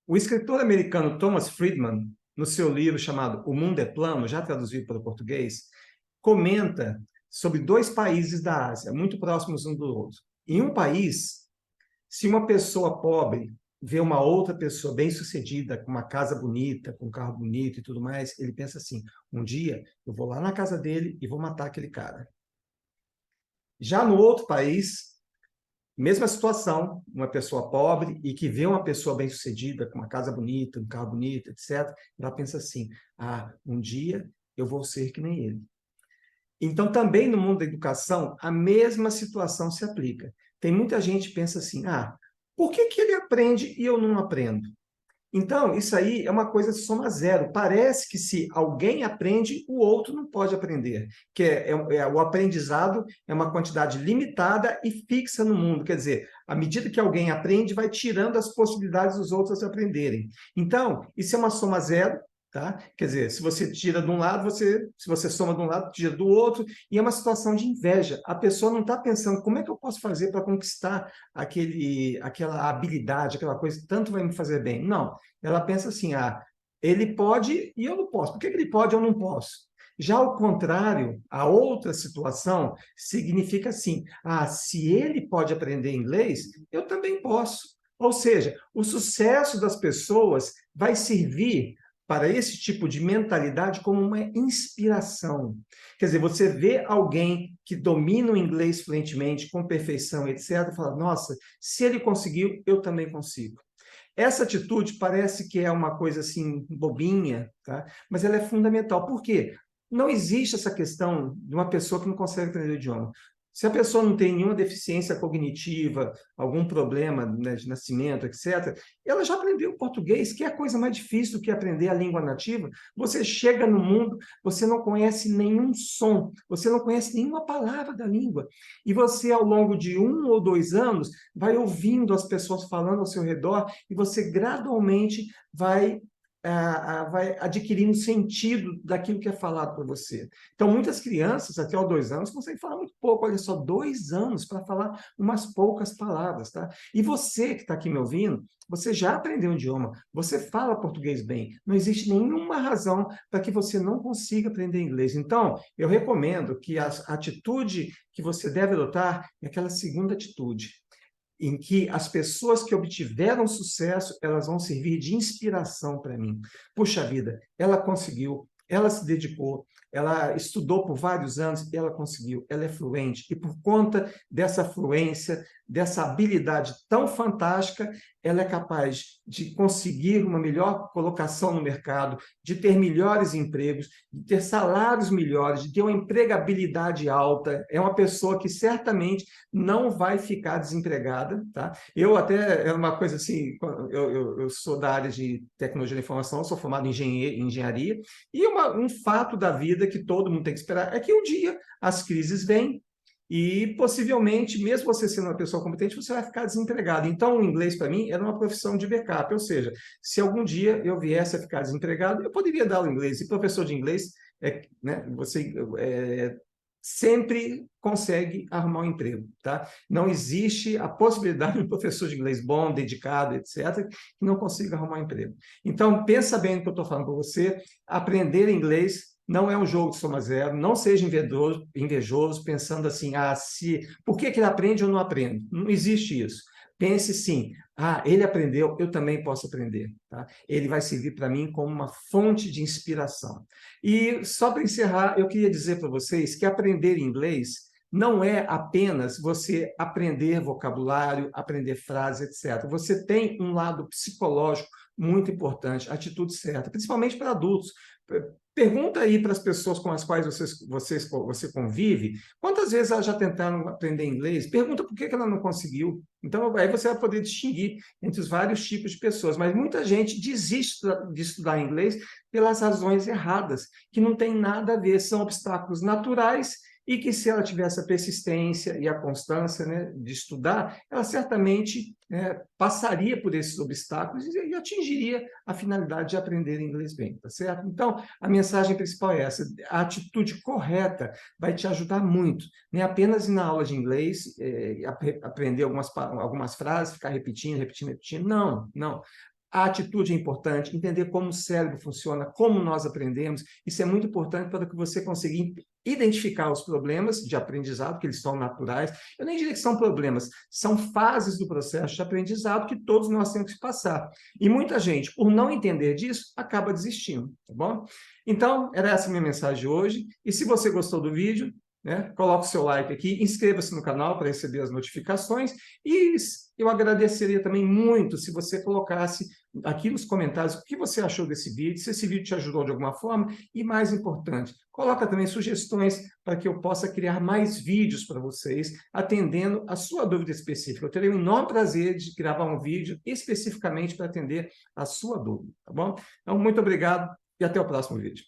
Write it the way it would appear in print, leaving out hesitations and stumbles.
O escritor americano Thomas Friedman, no seu livro chamado O Mundo é Plano, já traduzido para o português, comenta sobre dois países da Ásia, muito próximos um do outro. Em um país, se uma pessoa pobre vê uma outra pessoa bem-sucedida, com uma casa bonita, com um carro bonito e tudo mais, ele pensa assim, um dia eu vou lá na casa dele e vou matar aquele cara. Já no outro país, mesma situação, uma pessoa pobre e que vê uma pessoa bem-sucedida, com uma casa bonita, um carro bonito, etc., ela pensa assim, um dia eu vou ser que nem ele. Então, também no mundo da educação, a mesma situação se aplica. Tem muita gente que pensa assim, por que ele aprende e eu não aprendo? Então, isso aí é uma coisa de soma zero. Parece que se alguém aprende, o outro não pode aprender. Que o aprendizado é uma quantidade limitada e fixa no mundo. Quer dizer, à medida que alguém aprende, vai tirando as possibilidades dos outros aprenderem. Então, isso é uma soma zero. Tá? Quer dizer, se você tira de um lado, se você soma de um lado, tira do outro, e é uma situação de inveja. A pessoa não está pensando como é que eu posso fazer para conquistar aquela habilidade, aquela coisa que tanto vai me fazer bem. Não, ela pensa assim, ele pode e eu não posso. Por que ele pode e eu não posso? Já ao contrário, a outra situação significa assim, se ele pode aprender inglês, eu também posso. Ou seja, o sucesso das pessoas vai servir para esse tipo de mentalidade como uma inspiração. Quer dizer, você vê alguém que domina o inglês fluentemente, com perfeição, etc., e fala, nossa, se ele conseguiu, eu também consigo. Essa atitude parece que é uma coisa assim bobinha, tá? Mas ela é fundamental. Por quê? Não existe essa questão de uma pessoa que não consegue aprender o idioma. Se a pessoa não tem nenhuma deficiência cognitiva, algum problema, né, de nascimento, etc., ela já aprendeu português, que é a coisa mais difícil do que aprender a língua nativa. Você chega no mundo, você não conhece nenhum som, você não conhece nenhuma palavra da língua. E você, ao longo de 1 ou 2 anos, vai ouvindo as pessoas falando ao seu redor e você gradualmente vai adquirindo sentido daquilo que é falado por você. Então, muitas crianças, até aos 2 anos, conseguem falar muito pouco. Olha só, 2 anos para falar umas poucas palavras, tá? E você que está aqui me ouvindo, você já aprendeu um idioma, você fala português bem. Não existe nenhuma razão para que você não consiga aprender inglês. Então, eu recomendo que a atitude que você deve adotar é aquela segunda atitude, em que as pessoas que obtiveram sucesso, elas vão servir de inspiração para mim. Puxa vida, ela conseguiu, ela se dedicou, ela estudou por vários anos e ela conseguiu, ela é fluente. E por conta dessa fluência, dessa habilidade tão fantástica, ela é capaz de conseguir uma melhor colocação no mercado, de ter melhores empregos, de ter salários melhores, de ter uma empregabilidade alta. É uma pessoa que certamente não vai ficar desempregada, tá? Eu até, é uma coisa assim, eu sou da área de tecnologia da informação, sou formado em engenharia, e um fato da vida que todo mundo tem que esperar é que um dia as crises vêm, e possivelmente, mesmo você sendo uma pessoa competente, você vai ficar desempregado. Então, o inglês, para mim, era uma profissão de backup, ou seja, se algum dia eu viesse a ficar desempregado, eu poderia dar o inglês. E professor de inglês, né, você sempre consegue arrumar um emprego, tá? Não existe a possibilidade de um professor de inglês bom, dedicado, etc., que não consiga arrumar um emprego. Então, pensa bem no que eu estou falando para você. Aprender inglês não é um jogo de soma zero. Não seja invejoso pensando assim, por que ele aprende ou não aprende? Não existe isso. Pense sim, ele aprendeu, eu também posso aprender. Tá? Ele vai servir para mim como uma fonte de inspiração. E só para encerrar, eu queria dizer para vocês que aprender inglês não é apenas você aprender vocabulário, aprender frases, etc. Você tem um lado psicológico muito importante, atitude certa, principalmente para adultos. Pergunta aí para as pessoas com as quais você convive, quantas vezes elas já tentaram aprender inglês? Pergunta por que ela não conseguiu. Então, aí você vai poder distinguir entre os vários tipos de pessoas. Mas muita gente desiste de estudar inglês pelas razões erradas, que não tem nada a ver, são obstáculos naturais e que, se ela tivesse a persistência e a constância, né, de estudar, ela certamente passaria por esses obstáculos e atingiria a finalidade de aprender inglês bem, tá certo? Então, a mensagem principal é essa: a atitude correta vai te ajudar muito, nem apenas na aula de inglês, aprender algumas frases, ficar repetindo, repetindo, repetindo. Não, não. A atitude é importante, entender como o cérebro funciona, como nós aprendemos. Isso é muito importante para que você consiga identificar os problemas de aprendizado, que eles são naturais. Eu nem diria que são problemas, são fases do processo de aprendizado que todos nós temos que passar. E muita gente, por não entender disso, acaba desistindo, tá bom? Então, era essa a minha mensagem de hoje. E se você gostou do vídeo, né, coloque o seu like aqui, inscreva-se no canal para receber as notificações e eu agradeceria também muito se você colocasse aqui nos comentários o que você achou desse vídeo, se esse vídeo te ajudou de alguma forma e, mais importante, coloca também sugestões para que eu possa criar mais vídeos para vocês, atendendo a sua dúvida específica. Eu terei um enorme prazer de gravar um vídeo especificamente para atender a sua dúvida, tá bom? Então, muito obrigado e até o próximo vídeo.